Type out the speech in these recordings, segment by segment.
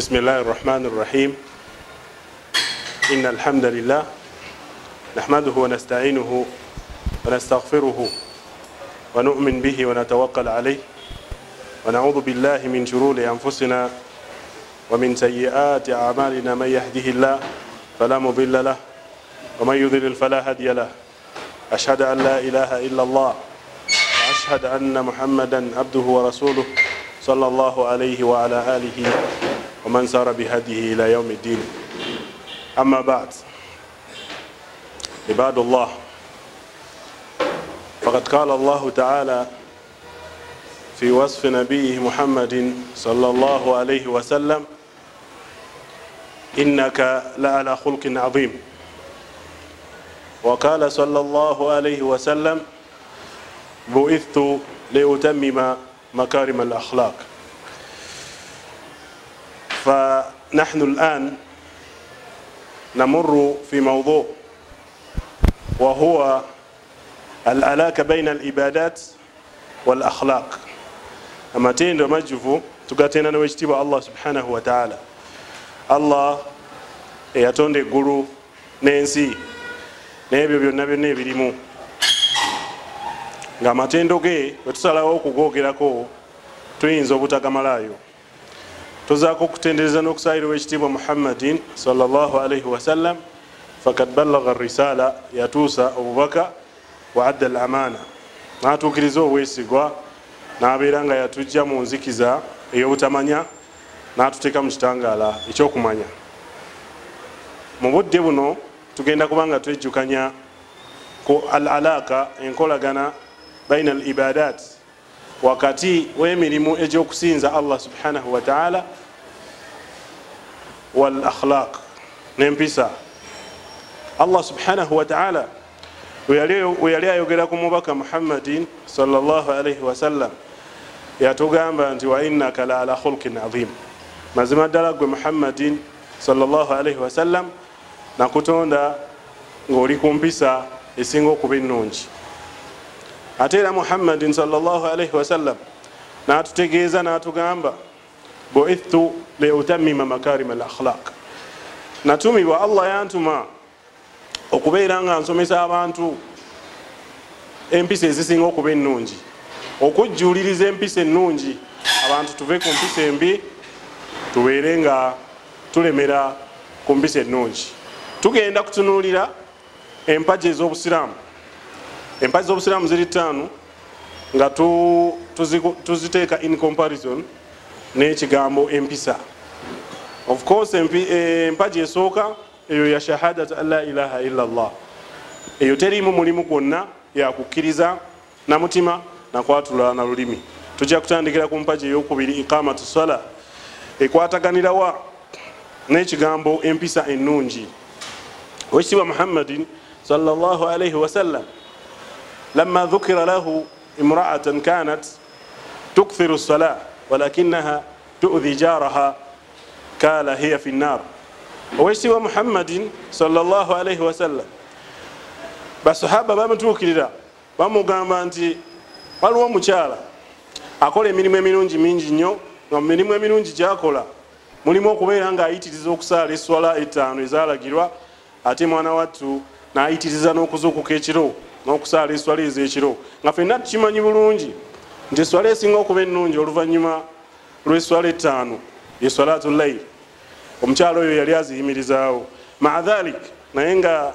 بسم الله الرحمن الرحيم إن الحمد لله نحمده ونستعينه ونستغفره ونؤمن به ونتوكل عليه ونعوذ بالله من شرور أنفسنا ومن سيئات أعمالنا من يهده الله فلا مضل له ومن يضلل فلا هادي له أشهد أن لا إله إلا الله وأشهد أن محمدا عبده ورسوله صلى الله عليه وعلى آله ومن سار بهديه إلى يوم الدين. أما بعد، عباد الله، فقد قال الله تعالى في وصف نبيه محمد صلى الله عليه وسلم: إنك لعلى خلق عظيم. وقال صلى الله عليه وسلم: بعثت لأتمم مكارم الأخلاق. فنحن الآن نمر في موضوع وهو العلاقة بين العبادات والأخلاق. أما تين مجفو تقاتينا نوجتب الله سبحانه وتعالى. الله يتونde guru n'ensi n'ebyo byonna byonna ebirimu ng'amatendo ge bwe tusalawo okugoogerako tuyinza obutagamalayo. Tuzaako okutendereza n'okusayira ow'ekitiibwa Muhammadin sallallahu alayhi wasallam, fakad ballaga risala, yatuusa obubaka, wa adda al amaana, n'atuukiriza obwesigwa, n'abeera nga yatujja mu nzikiza ey'obutamanya n'atuteeka mu kitangaala ekyokumanya. Mu budde buno tugenda kuba nga twejjukanya ku al alaka, enkolagana baina al ibadat, wakati w'emirimu egy'okusinza Allah subhanahu wa ta'ala, wal akhlaq, n'empisa. Allah subhanahu wa ta'ala we yali ayogera ku mubaka Muhammadin sallallahu alayhi wasallam yatugamba nti wa innaka la ala khulqin azim, mazima ddala gwe Muhammadin sallallahu alayhi wasallam nakutonda ng'oli ku mpisa esinga okuba ennungi. Ate era Muhammadin sallallahu alayhi wasallam n'atutegeeza n'atugamba: bu'ithtu liutammima makarim al akhlaq, natumibwa, Allah yantuma okubeera nga nsomesa abantu empisa ezisinga okuba ennungi, okujjuuliriza empisa ennungi, abantu tuve ku mpisa embi tubeere nga tulemera ku mpisa ennungi. Tugenda kutunuulira empaji ez'obusiraamu. Empaji z'obusiraamu ziri ttaano nga tuziteeka in comparison n'ekigambo empisa. Of course empaji esooka eyo ya shahadat an la ilaha illa Allah, eyo teriimu mulimu gwonna, yakukkiriza na mutima nakwatula na lulimi. Tujja kutandikira ku mpaji ey'okubiri, iqamatu sala, ekwataganirawa n'ekigambo empisa ennungi. Owekitiibwa Muhammadin sallallahu alayhi wasallam لما ذكر له امرأة كانت تكثر الصلاة ولكنها تؤذي جارها قال هي في النار. owekitiibwa Muhammadin sallallahu alayhi wasallam basahaba bamutuukirira bamugamba nti waliwo omukyala akola emirimu emirungi mingi nnyo, nga mu mirimu emirungi gyakola mulimu okubeera ng'ayitiriza okusaala eswala ettaano ezaalagirwa, ate mwana wattu n'ayitiriza n'okuzuukuka ekiro n'okusaala eswala ez'ekiro, nga ffenna tukimanyi bulungi nti eswala esinga okuba ennungi oluvannyuma lw'eswala ettaano ye salatu layl. Omukyalo oyo yali aziyimirizaawo, maa dhalik, naye nga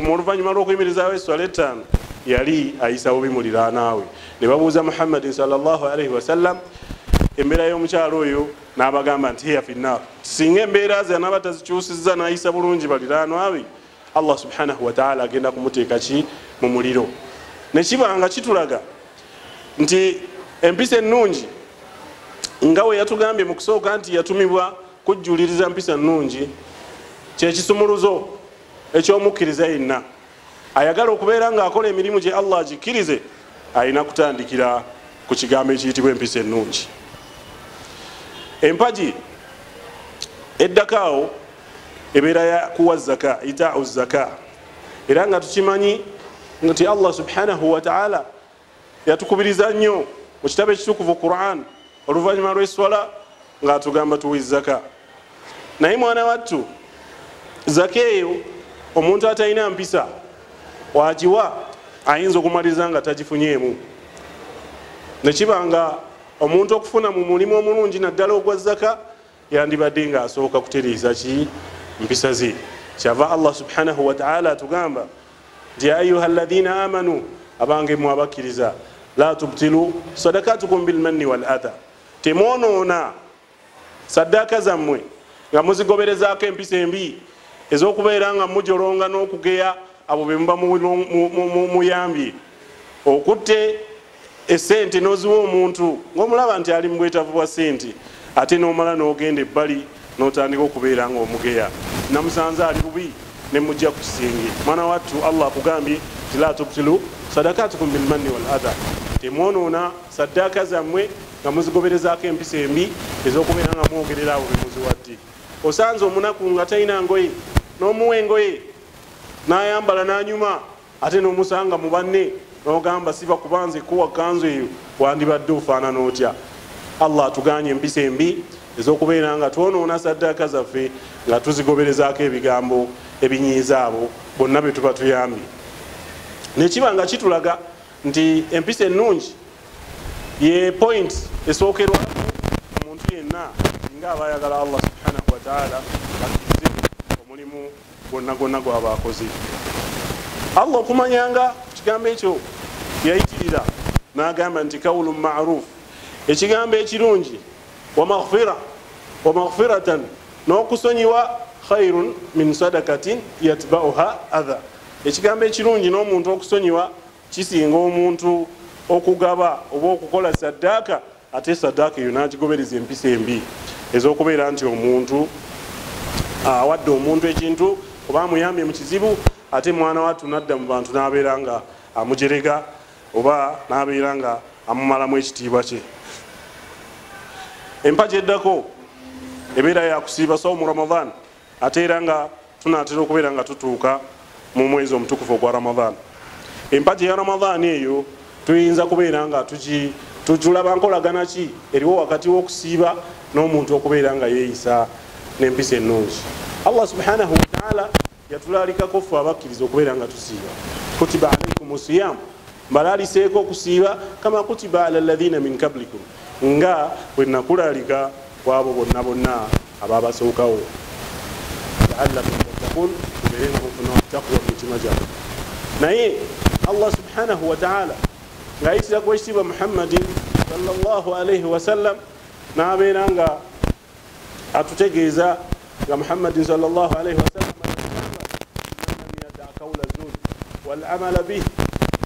mu luvannyuma lw'okuyimirizaawo eswala ettaano yali ayisa bubi muliraanaawe. Ne babuuza Muhammadin sallallahu alayhi wasallam embeera y'omukyalo oyo, n'abagamba nti hiya finnar. Singa embeera ze anaaba tazikyusizza n'ayisa bulungi baliraanwawe, Allah subhanahu wa ta'ala agenda kumuteeka ki mu muliro. Ne kiba nga kitulaga nti empisa ennungi nga we yatugambye mu kusooka nti yatumibwa kujjuuliriza mpisa ennungi, kyekisumuluzo ekyomukkiriza yenna ayagala okubeera ng'akola emirimu gye Allah agikkirize, alina kutandikira ku kigambo ekiyitibwa empisa ennungi. Empaji eddakaawo ebeera ya kuwa zaka, itaau zaka, era nga tukimanyi nti Allah subhanahu wa ta'ala yatukubiriza nnyo mu kitabo ekitukuvu Quran oluvannyuma lw'eswala ng'atugamba tuwe zaka. naye mwana wattu zaka eyo omuntu atalina mpisa wagiwa ayinza okumaliriza nga tagifunyeemu. Nekibanga omuntu okufuna mu mulimu omulungi naddala ogwa zaka yandibadde nga asooka kutereeza ki mpisa ze. Kyava Allah subhanahu wa ta'ala atugamba nti ya ayuha alladhina amanu, abange mwe abakkiriza, la tubtilu sadakatukum bilmanni wal adha, temwonoona saddaaka zammwe nga muzigoberezaako empisa embi ez'okubeera nga mujolonga n'okugeya abo be muba muyambye. Okutte esente n'oziwa omuntu ng'omulaba nti ali mu bwetaavu bwa sente, ate n'omala n'ogenda ebbali n'otandika okubeera nga omugeya, namusanze ali bubi ne mujja ku kisenge. Mwana wattu Allah akugambye nti la tubtilu sadakatukum bilmanni wal adha, temwonoona saddaaka zammwe nga muzigoberezaako empisa embi ez'okubeera nga mwogerera abo be muziwadde. Osanze omunaku nga talina ngoye n'omuwa engoye n'ayambala n'anyuma, ate n'omusanga mu banne n'ogamba siba kubanze kuwa kanzu eyo, wandibadde ofaanana otya? Allah atuganye empisa embi ez'okubeera nga twonoona saddaaka zaffe nga tuzigoberezaako ebigambo ebinyiiza abo bonna be tuba tuyambye. Nekiba nga kitulaga nti empisa ennungi ye point esookerwako omuntu yenna nga aba ayagala Allah subhanahu wa ta'ala akkirize omulimu gwonna gwonna gw'aba akoze. Allah okumanyanga kigambo ekyo yayitirira n'agamba nti kawulu ma'ruf, ekigambo ekirungi, wa maghfiratan, n'okusonyiwa, khairun min sadakatin yatba'uha adha, ekigambo ekirungi n'omuntu okusonyiwa kisinga omuntu okugaba oba okukola saddaaka ate saddaaka eyo n'agigobereza empisa embi ez'okubeera nti omuntu awadde omuntu ekintu oba amuyambye mu kizibu, ate mwana wattu nadda mu bantu n'abeera nga amujerega oba n'abeera nga amumalamu ekitiibwa kye. Empagi eddako ebeera yakusiiba sawmu Ramadan, ate era nga tunaatera okubeera nga tutuuka mu mwezi omutukufu ogwa Ramadan. Empagi ya Ramadan eyo tuyinza kubeera nga tulaba nkolagana ki eriwo wakati w'okusiiba n'omuntu okubeera nga yeeyisa n'empisa ennungi. Allah subhanahu wa ta'ala yatulalikako ffe abakkiriza okubeera nga tusiiba. Kutiba alaikum siyam, mbalaliseeko okusiiba kama kutiba ala alladhina min qablikum, nga bwe nakulalika kwabo bonna bonna ababasookawo. La'allakum tattaqun, tubeere nga mufuna taqwa mu mitima gyabwe. Naye Allah subhanahu wa ta'ala ng'ayitira ku ekitiibwa Muhammadin sallallahu alaihi wasallam n'abeera nga atutegeeza nga Muhammadin sallallahu alaihi wasallam agamba man lam yada' qawla zur wal amala bih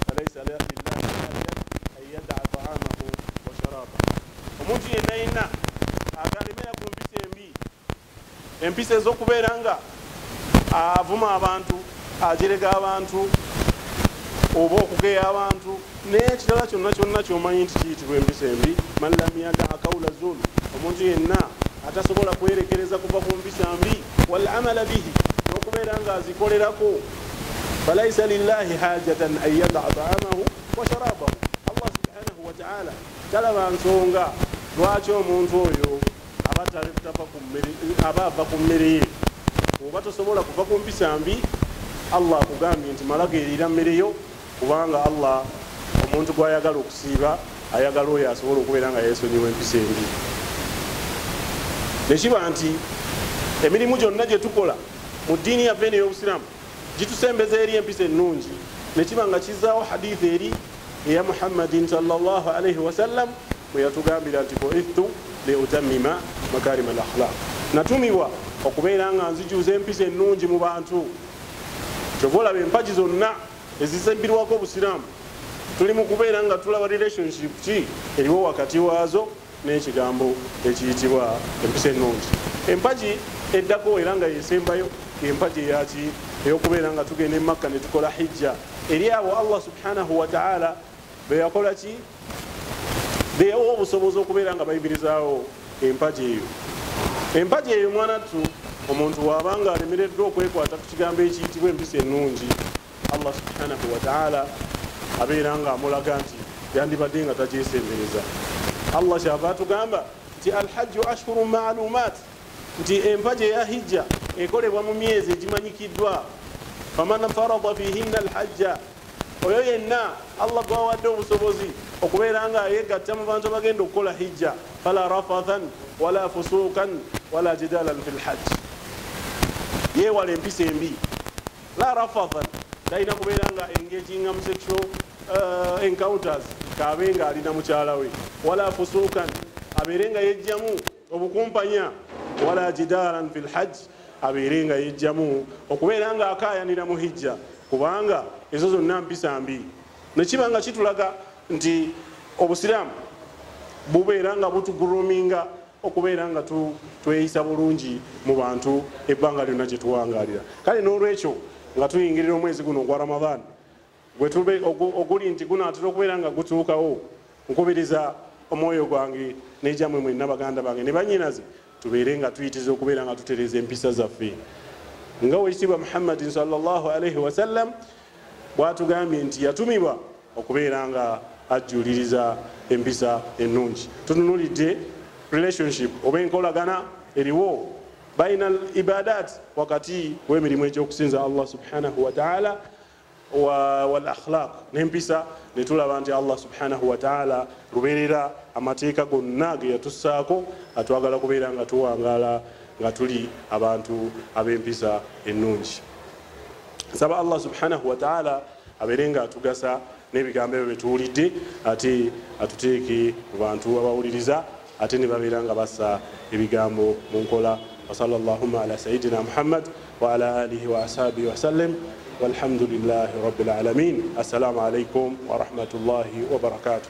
falaysa lillahi an yada'a ta'amahu wa sharabahu. Omuntu yenna yenna agalemera ku mpisa embi, empisa ez'okubeera nga avuma abantu, ajerega abantu oba okugeya abantu n'ekirala kyonna kyonna ky'omanyi nti kiyitibwa empisa embi. Man lam yada'a qawla zur, omuntu yenna atasobola kwerekereza kuva ku mpisa mbi, wal amala bihi, n'okubeera nga azikolerako, falaysa lillahi hajatan an yada'a ta'amahu wa sharabahu. Allah subhanahu wa ta'ala talaba nsonga lwaki omuntu oyo aba ava ku mmere ye. Oba tosobola kuva ku mpisa mbi, Allah akugambye nti malageerera mmere yo, kubanga Allah omuntu gw'ayagala okusiiba ayagala oyo asobola okubeera nga yeesonyiwa empisa embi. Nekiba nti emirimu gyonna gye tukola mu ddiini yaffe eno ey'Obusiraamu gitusembeza eri empisa ennungi. Nekiba nga kizzaawo hadithi eri eya Muhammadin sallallahu alaihi wasallam bwe yatugambira nti bu'ithtu li utammima makarima al akhlaq, natumibwa okubeera nga nzijuza empisa ennungi mu bantu. Kyova olaba empagi zonna ezisembirwako Obusiraamu tuli mu kubeera nga tulaba relationship ki eriwo wakati waazo n'ekigambo ekiyitibwa empisa ennungi. Empagi eddako era nga yesembayo empagi eyaki ey'okubeera nga tugenda e Makka ne tukola hijja eri abo Allah subhanahu wa ta'ala be yakola ki, be yawa obusobozi okubeera nga bayigirizaawo empagi eyo. Empagi eyo mwanattu omuntu wabanga alemereddwa okwekwata ku kigambo ekiyitibwa empisa ennungi, Allah subhanahu wa ta'ala abeera nga amulaga nti yandibadde nga tagyesembereza. Allah kyava atugamba nti alhajju ashhurun ma'lumat, nti empaje ya hijja ekolebwa mu myezi egimanyikiddwa. faman farada fihinna alhajja, oyo yenna Allah gwawadde obusobozi okubeera nga yegatta mu bantu abagenda okukola hijja, fala rafathan wala fusukan wala jidalan fil hajj, yeewala empisa embi. La rafathan talina kubeera nga engaginga mu sexual encounters kaabe nga alina mukyala we, wala fusukan abeere nga yejjamu obukumpanya, wala jidalan fil hajj abeere nga yejjamu okubeera nga akaayanira mu hijja, kubanga ezo zonna mpisa mbi. Nekiba nga kitulaga nti obusiraamu bubeera nga butuguruminga okubeera nga tweyisa bulungi mu bantu ebbanga lyonna gye tuwangalira. Kale n'olwekyo nga tuyingirira omwezi guno ogwa Ramadan oguli nti gunaatera okubeera nga gutuukawo, nkubiriza omwoyo gwange n'ejammwe mwenna baganda bange ne bannyinaze, tubeere nga tuyitiza okubeera nga tutereza empisa zaffe nga Oweekitiibwa Muhammadin sallallahu alaihi wasallam bw'atugambye nti yatumibwa okubeera nga ajuliriza empisa ennungi. Tutunulidde relationship oba enkolagana eriwo baina al ibadat, wakati w'emirimu egy'okusinza Allah subhanahu wa ta'ala wal akhlaq n'empisa, ne tulaba nti Allah subhanahu wa ta'ala lubeerera amateeka gonna ge yatussaako, atwagala kubeera nga tuwangaala nga tuli abantu ab'empisa ennungi. Nsaba Allah subhanahu wa ta'ala abeere nga atugasa n'ebigambo ebyo byetuwulidde, ate atuteeke mu bantu abawuliriza, ate ne babeera nga bassa ebigambo mu nkola. Wa sallallahu ala sayyidina Muhammad wa ala alihi wa ashabihi wa sallam, walhamdulillahi rabbil alamin. Assalamu alaikum wa rahmatullahi wa barakatuh.